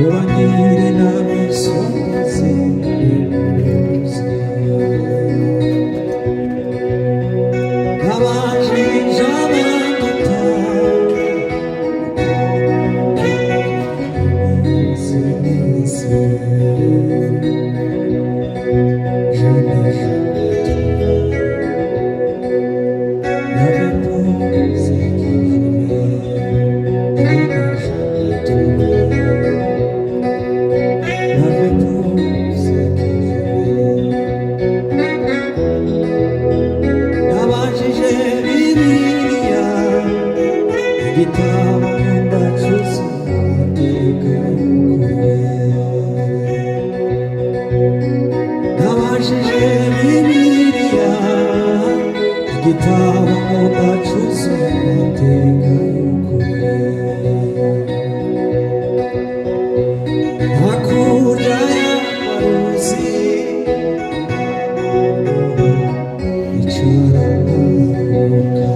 ubangirire nawe usohoze ibibuze abajije abaduta igitabo ndacuze amateka y'ukuri nabajije Bibiliya igitabo ndacuze amateka y'ukuri hakurya y'amaruzi icara nkaruhuka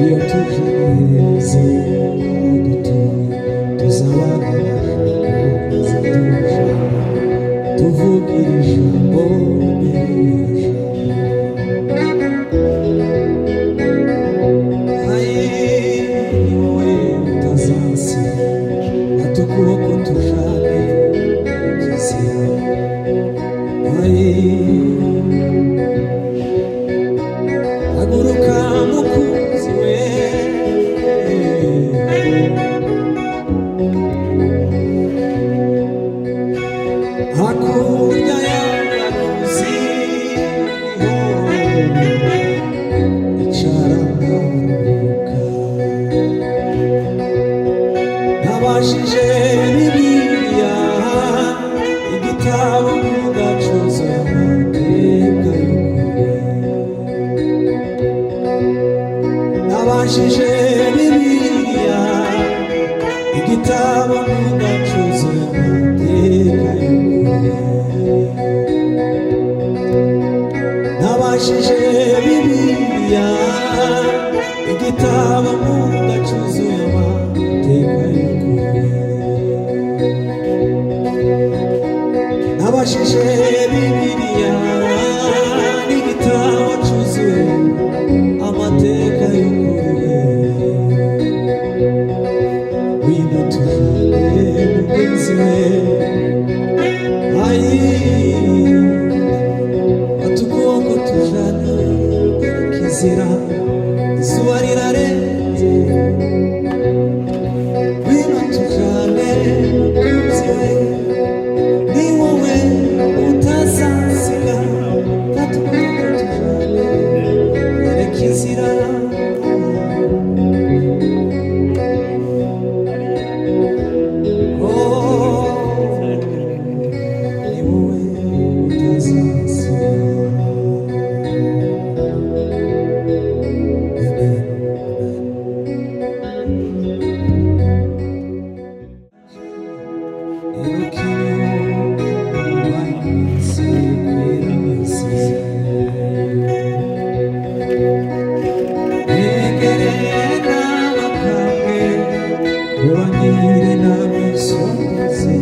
iyo tujeneze dutuye tuzabagaragaza tuvugira ijambo ni wowe utazasiga ati ukuboko tujane kizira haguruka mukunzi we hakurya y'amaruzi icara nkaruhuka nabajije Bibiliya igitabo ndacuze amateka y'ukuri nabajije Bibiliya igitabo ndacuze amateka y'ukuri nabajije Bibiliya igitabo ndacuze amateka y'ukuri nabajije Bibiliya n'igitabo cyuzuye amateka y'ukuri wino tujane mugenzi we ati ukuboko tujane kizira izuba rirarenze wino tujane mugenzi we ni wowe utazasiga ati ukuboko tujane yereka inzira ubangirire nawe usohoze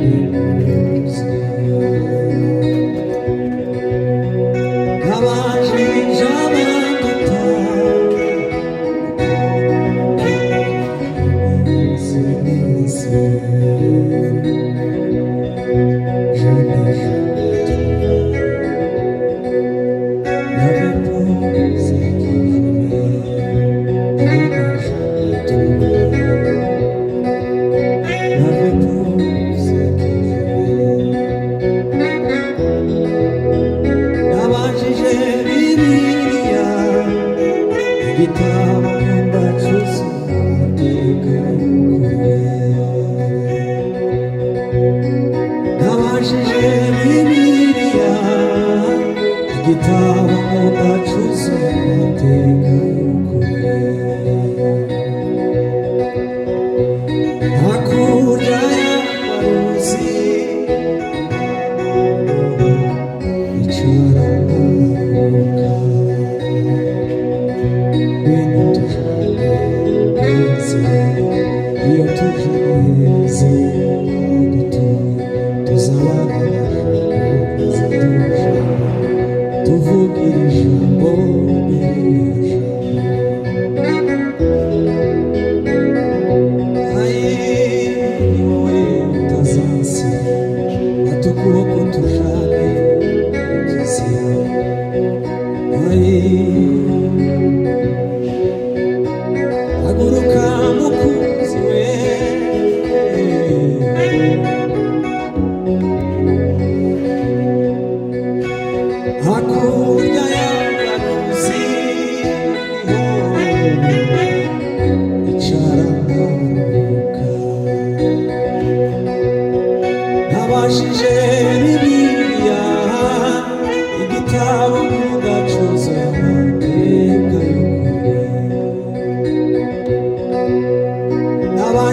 ibibuze abajije abaduta nabajije Bibiliya igitabo ndacuze amateka y'ukuri nabajije Bibiliya igitabo ndacuze amateka y'ukuri hakurya y'amaruzi icara nkaruhuka wino tujane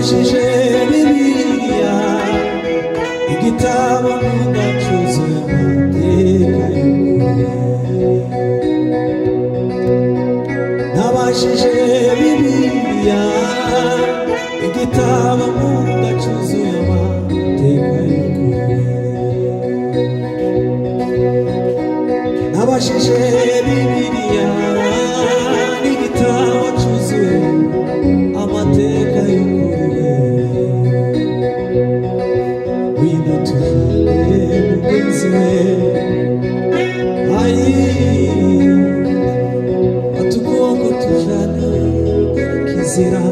nabashije Bibiliya igitabo nkunda cyuzuye amateka y'ukuri nabashije Bibiliya igitabo nkunda cyuzuye amateka y'ukuri nabashije Bibiliya n'igitabo cyuzuye amateka y'ukuri wino tujane mugenzi we ayi atugomba tujane kizira